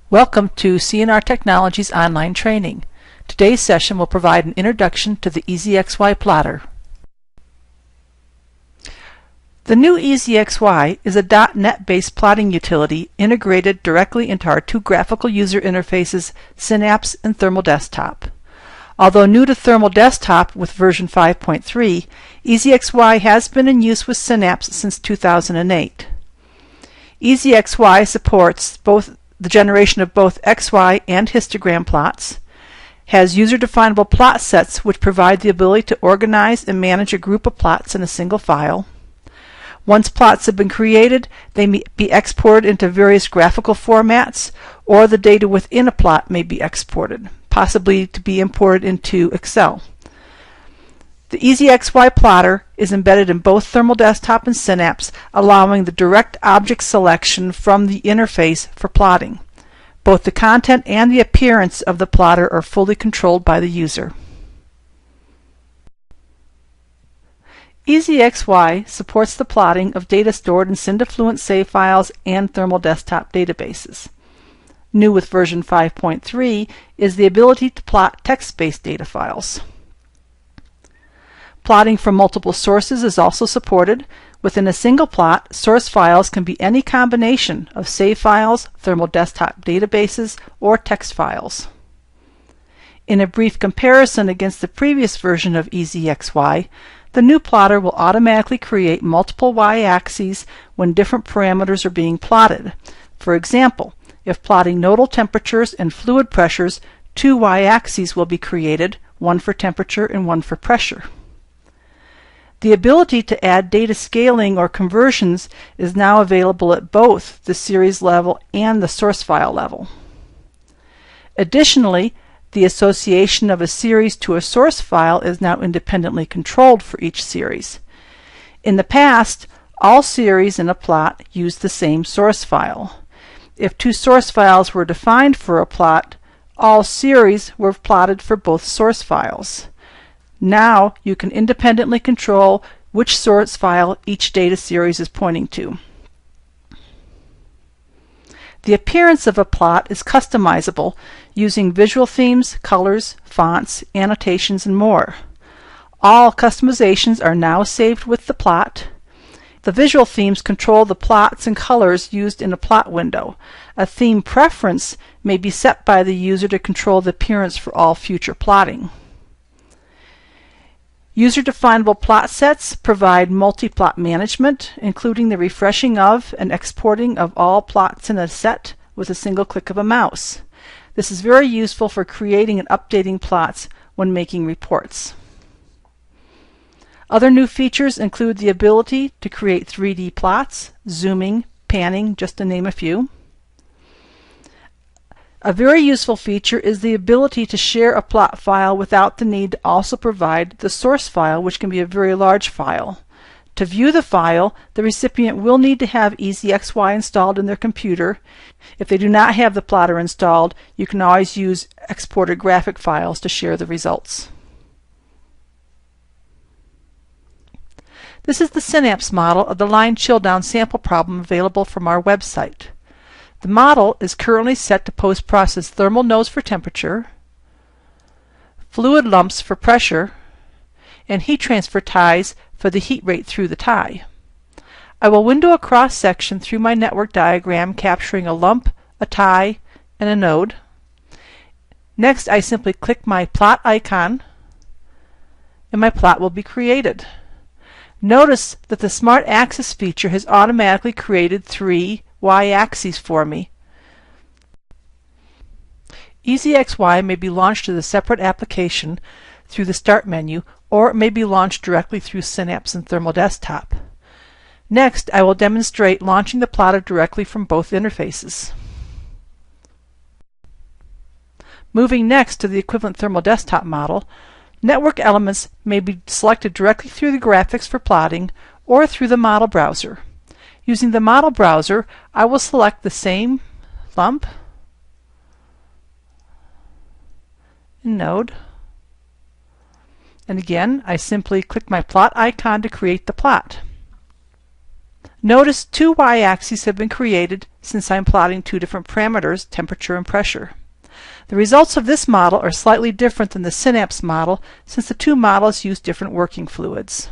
Welcome to C&R Technologies online training. Today's session will provide an introduction to the EasyXY plotter. The new EasyXY is a .NET-based plotting utility integrated directly into our two graphical user interfaces, Synapse and Thermal Desktop. Although new to Thermal Desktop with version 5.3, EasyXY has been in use with Synapse since 2008. EasyXY supports both the generation of both XY and histogram plots, has user-definable plot sets which provide the ability to organize and manage a group of plots in a single file. Once plots have been created, they may be exported into various graphical formats, or the data within a plot may be exported, possibly to be imported into Excel. The EasyXY plotter is embedded in both Thermal Desktop and Synapse, allowing the direct object selection from the interface for plotting. Both the content and the appearance of the plotter are fully controlled by the user. EasyXY supports the plotting of data stored in Syndafluent save files and Thermal Desktop databases. New with version 5.3 is the ability to plot text-based data files. Plotting from multiple sources is also supported. Within a single plot, source files can be any combination of save files, Thermal Desktop databases, or text files. In a brief comparison against the previous version of EasyXY, the new plotter will automatically create multiple y-axes when different parameters are being plotted. For example, if plotting nodal temperatures and fluid pressures, two y-axes will be created, one for temperature and one for pressure. The ability to add data scaling or conversions is now available at both the series level and the source file level. Additionally, the association of a series to a source file is now independently controlled for each series. In the past, all series in a plot used the same source file. If two source files were defined for a plot, all series were plotted for both source files. Now you can independently control which source file each data series is pointing to. The appearance of a plot is customizable using visual themes, colors, fonts, annotations, and more. All customizations are now saved with the plot. The visual themes control the plots and colors used in a plot window. A theme preference may be set by the user to control the appearance for all future plotting. User-definable plot sets provide multi-plot management, including the refreshing of and exporting of all plots in a set with a single click of a mouse. This is very useful for creating and updating plots when making reports. Other new features include the ability to create 3D plots, zooming, panning, just to name a few. A very useful feature is the ability to share a plot file without the need to also provide the source file, which can be a very large file. To view the file, the recipient will need to have EasyXY installed in their computer. If they do not have the plotter installed, you can always use exported graphic files to share the results. This is the Synapse model of the line chill-down sample problem available from our website. The model is currently set to post-process thermal nodes for temperature, fluid lumps for pressure, and heat transfer ties for the heat rate through the tie. I will window a cross-section through my network diagram capturing a lump, a tie, and a node. Next, I simply click my plot icon, and my plot will be created. Notice that the Smart Axis feature has automatically created 3 y-axes for me. EasyXY may be launched as a separate application through the Start menu, or it may be launched directly through Synapse and Thermal Desktop. Next, I will demonstrate launching the plotter directly from both interfaces. Moving next to the equivalent Thermal Desktop model, network elements may be selected directly through the graphics for plotting or through the model browser. Using the model browser, I will select the same lump and node. And again, I simply click my plot icon to create the plot. Notice two y-axes have been created since I'm plotting two different parameters, temperature and pressure. The results of this model are slightly different than the Synapse model since the two models use different working fluids.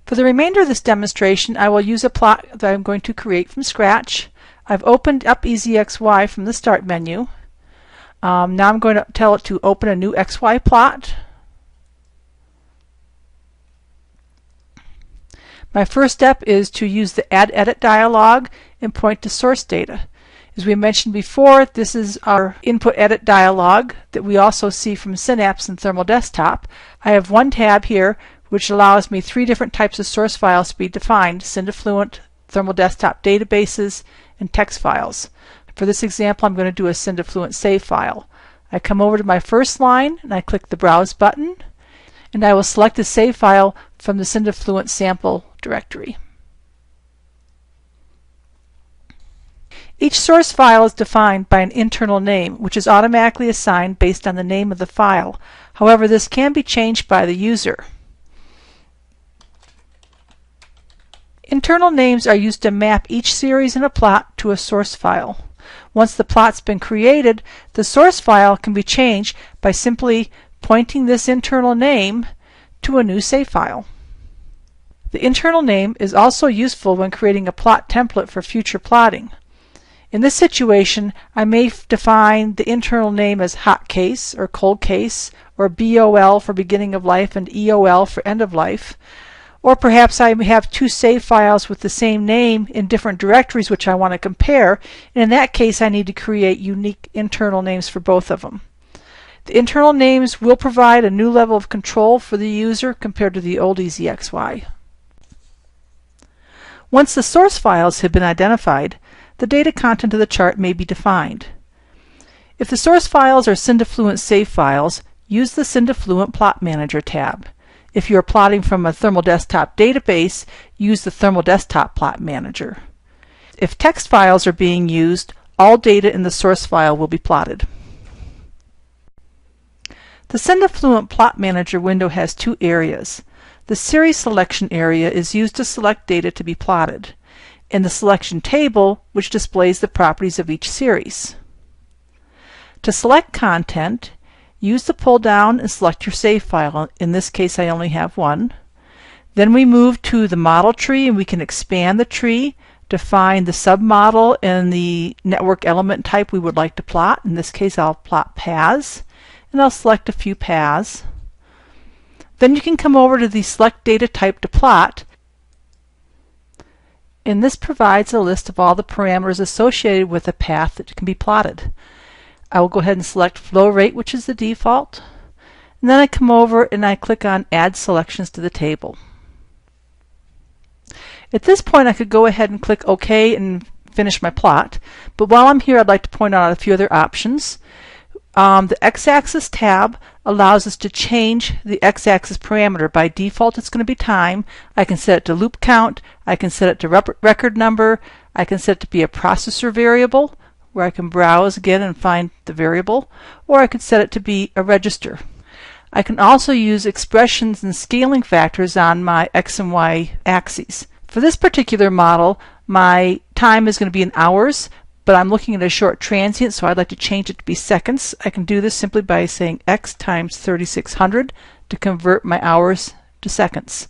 For the remainder of this demonstration, I will use a plot that I'm going to create from scratch. I've opened up EasyXY from the Start menu. Now I'm going to tell it to open a new XY plot. My first step is to use the Add Edit dialog and point to source data. As we mentioned before, this is our Input Edit dialog that we also see from Synapse and Thermal Desktop. I have one tab here which allows me three different types of source files to be defined: Syndafluent, Thermal Desktop databases, and text files. For this example, I'm going to do a Syndafluent save file. I come over to my first line and I click the Browse button, and I will select the save file from the Syndafluent sample directory. Each source file is defined by an internal name, which is automatically assigned based on the name of the file. However, this can be changed by the user. Internal names are used to map each series in a plot to a source file. Once the plot's been created, the source file can be changed by simply pointing this internal name to a new save file. The internal name is also useful when creating a plot template for future plotting. In this situation, I may define the internal name as hot case or cold case, or BOL for beginning of life and EOL for end of life. Or perhaps I may have two save files with the same name in different directories which I want to compare, and in that case I need to create unique internal names for both of them. The internal names will provide a new level of control for the user compared to the old EasyXY. Once the source files have been identified, the data content of the chart may be defined. If the source files are Syndafluent save files, use the Syndafluent Plot Manager tab. If you are plotting from a Thermal Desktop database, use the Thermal Desktop Plot Manager. If text files are being used, all data in the source file will be plotted. The Syndafluent Plot Manager window has two areas. The Series Selection area is used to select data to be plotted, and the Selection Table, which displays the properties of each series. To select content, use the pull down and select your save file. In this case, I only have one. Then we move to the model tree, and we can expand the tree, define the submodel and the network element type we would like to plot. In this case, I'll plot paths, and I'll select a few paths. Then you can come over to the Select Data Type to Plot, and this provides a list of all the parameters associated with a path that can be plotted. I will go ahead and select flow rate, which is the default, and then I come over and I click on Add Selections to the table. At this point, I could go ahead and click OK and finish my plot, but while I'm here, I'd like to point out a few other options. The X-axis tab allows us to change the X-axis parameter. By default, it's going to be time. I can set it to loop count, I can set it to record number, I can set it to be a processor variable, where I can browse again and find the variable, or I could set it to be a register. I can also use expressions and scaling factors on my X and Y axes. For this particular model, my time is going to be in hours, but I'm looking at a short transient, so I'd like to change it to be seconds. I can do this simply by saying X times 3600 to convert my hours to seconds.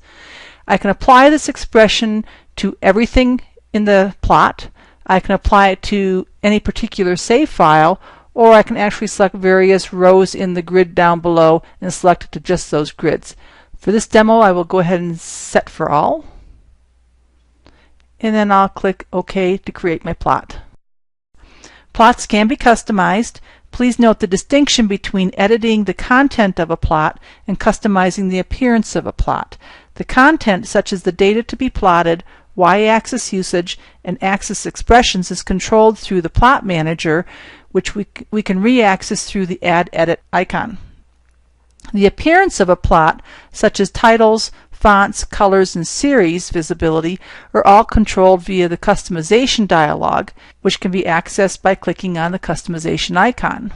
I can apply this expression to everything in the plot. I can apply it to any particular save file, or I can actually select various rows in the grid down below and select it to just those grids. For this demo, I will go ahead and set for all, and then I'll click OK to create my plot. Plots can be customized. Please note the distinction between editing the content of a plot and customizing the appearance of a plot. The content, such as the data to be plotted, y-axis usage, and axis expressions, is controlled through the Plot Manager, which we can re-access through the Add Edit icon. The appearance of a plot, such as titles, fonts, colors, and series visibility, are all controlled via the Customization dialog, which can be accessed by clicking on the Customization icon.